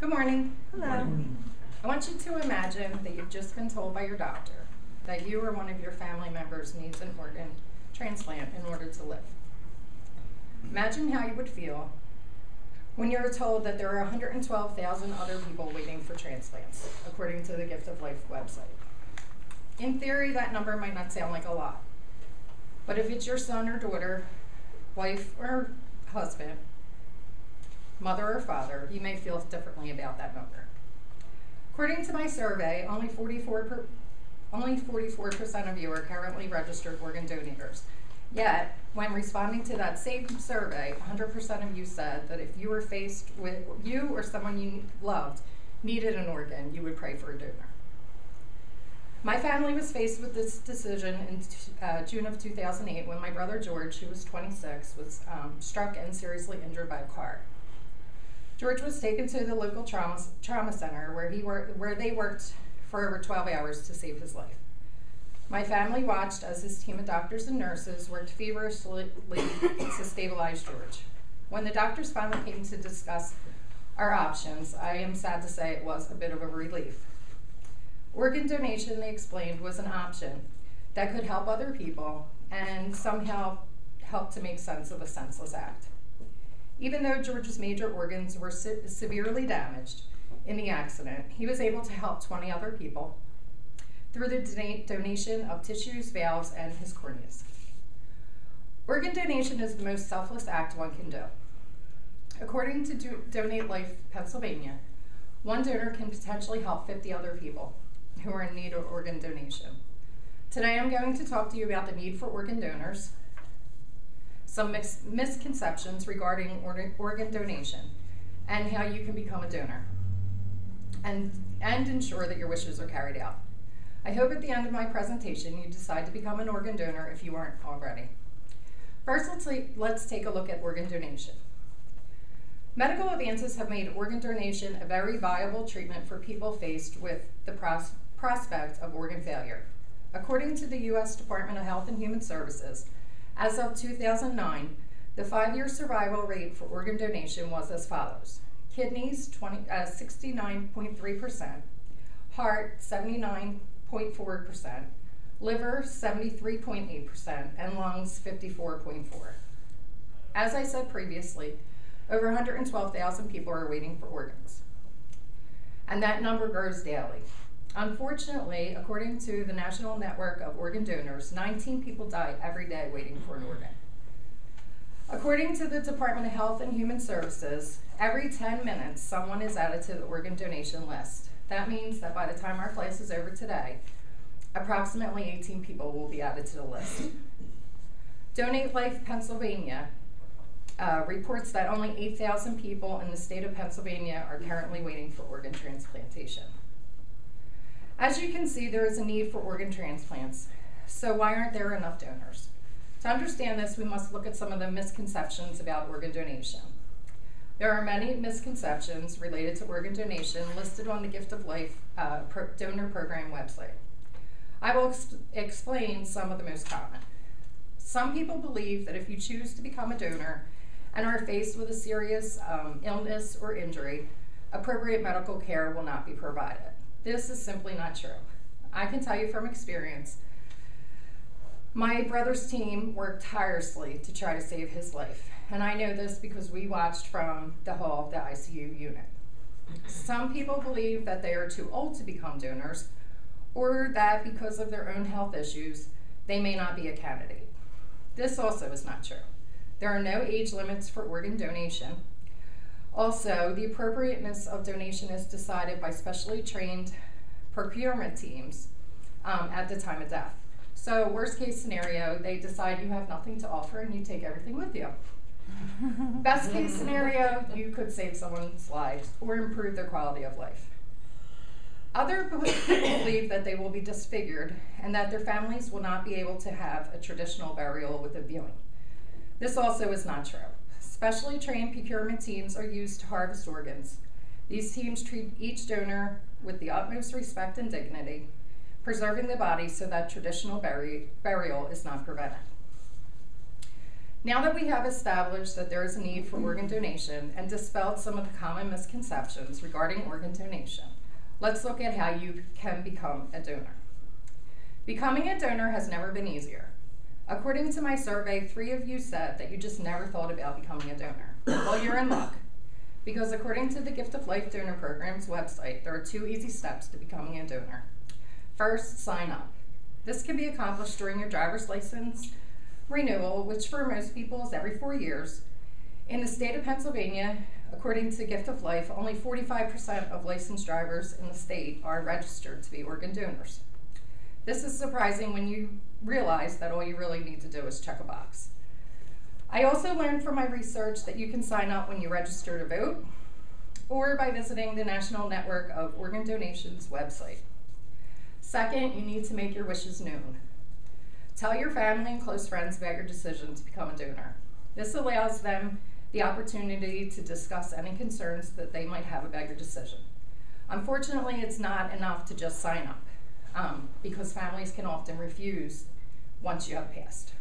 Good morning. Hello. I want you to imagine that you've just been told by your doctor that you or one of your family members needs an organ transplant in order to live. Imagine how you would feel when you're told that there are 112,000 other people waiting for transplants, according to the Gift of Life website. In theory, that number might not sound like a lot, but if it's your son or daughter, wife or husband, mother or father, you may feel differently about that number. According to my survey, only 44% of you are currently registered organ donors. Yet, when responding to that same survey, 100% of you said that if you were faced with, you or someone you loved needed an organ, you would pray for a donor. My family was faced with this decision in June of 2008 when my brother George, who was 26, was struck and seriously injured by a car. George was taken to the local trauma center where they worked for over 12 hours to save his life. My family watched as his team of doctors and nurses worked feverishly to stabilize George. When the doctors finally came to discuss our options, I am sad to say it was a bit of a relief. Organ donation, they explained, was an option that could help other people and somehow help to make sense of a senseless act. Even though George's major organs were severely damaged in the accident, he was able to help 20 other people through the donation of tissues, valves, and his corneas. Organ donation is the most selfless act one can do. According to Donate Life Pennsylvania, one donor can potentially help 50 other people who are in need of organ donation. Today I'm going to talk to you about the need for organ donors, some misconceptions regarding organ donation, and how you can become a donor and ensure that your wishes are carried out. I hope at the end of my presentation you decide to become an organ donor if you aren't already. First, let's take a look at organ donation. Medical advances have made organ donation a very viable treatment for people faced with the prospect of organ failure. According to the U.S. Department of Health and Human Services, as of 2009, the 5-year survival rate for organ donation was as follows. Kidneys, 69.3%, heart, 79.4%, liver, 73.8%, and lungs, 54.4%. As I said previously, over 112,000 people are waiting for organs, and that number grows daily. Unfortunately, according to the National Network of Organ Donors, 19 people die every day waiting for an organ. According to the Department of Health and Human Services, every 10 minutes someone is added to the organ donation list. That means that by the time our class is over today, approximately 18 people will be added to the list. Donate Life Pennsylvania reports that only 8,000 people in the state of Pennsylvania are currently waiting for organ transplantation. As you can see, there is a need for organ transplants. So why aren't there enough donors? To understand this, we must look at some of the misconceptions about organ donation. There are many misconceptions related to organ donation listed on the Gift of Life donor program website. I will explain some of the most common. Some people believe that if you choose to become a donor and are faced with a serious illness or injury, appropriate medical care will not be provided. This is simply not true. I can tell you from experience, my brother's team worked tirelessly to try to save his life. And I know this because we watched from the hall of the ICU unit. Some people believe that they are too old to become donors, or that because of their own health issues, they may not be a candidate. This also is not true. There are no age limits for organ donation. Also, the appropriateness of donation is decided by specially trained procurement teams at the time of death. So worst case scenario, they decide you have nothing to offer and you take everything with you. Best case scenario, you could save someone's life or improve their quality of life. Other people believe that they will be disfigured and that their families will not be able to have a traditional burial with a viewing. This also is not true. Specially trained procurement teams are used to harvest organs. These teams treat each donor with the utmost respect and dignity, preserving the body so that traditional burial is not prevented. Now that we have established that there is a need for organ donation and dispelled some of the common misconceptions regarding organ donation, let's look at how you can become a donor. Becoming a donor has never been easier. According to my survey, 3 of you said that you just never thought about becoming a donor. Well, you're in luck, because according to the Gift of Life Donor Program's website, there are 2 easy steps to becoming a donor. First, sign up. This can be accomplished during your driver's license renewal, which for most people is every 4 years. In the state of Pennsylvania, according to Gift of Life, only 45% of licensed drivers in the state are registered to be organ donors. This is surprising when you realize that all you really need to do is check a box. I also learned from my research that you can sign up when you register to vote or by visiting the National Network of Organ Donations website. Second, you need to make your wishes known. Tell your family and close friends about your decision to become a donor. This allows them the opportunity to discuss any concerns that they might have about your decision. Unfortunately, it's not enough to just sign up, because families can often refuse once you have passed.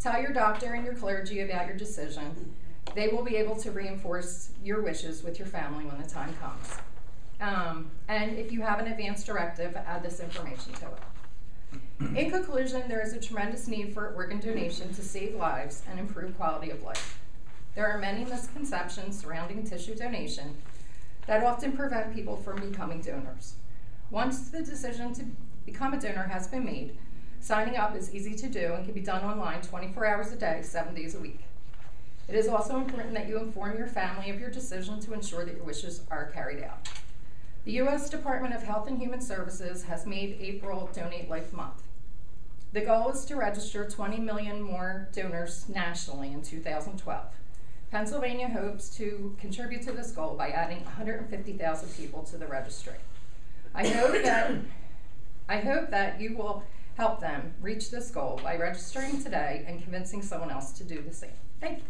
Tell your doctor and your clergy about your decision. They will be able to reinforce your wishes with your family when the time comes. And if you have an advance directive, add this information to it. In conclusion, there is a tremendous need for organ donation to save lives and improve quality of life. There are many misconceptions surrounding tissue donation that often prevent people from becoming donors. Once the decision to become a donor has been made, signing up is easy to do and can be done online 24 hours a day, 7 days a week. It is also important that you inform your family of your decision to ensure that your wishes are carried out. The U.S. Department of Health and Human Services has made April Donate Life Month. The goal is to register 20 million more donors nationally in 2012. Pennsylvania hopes to contribute to this goal by adding 150,000 people to the registry. I hope that you will help them reach this goal by registering today and convincing someone else to do the same. Thank you.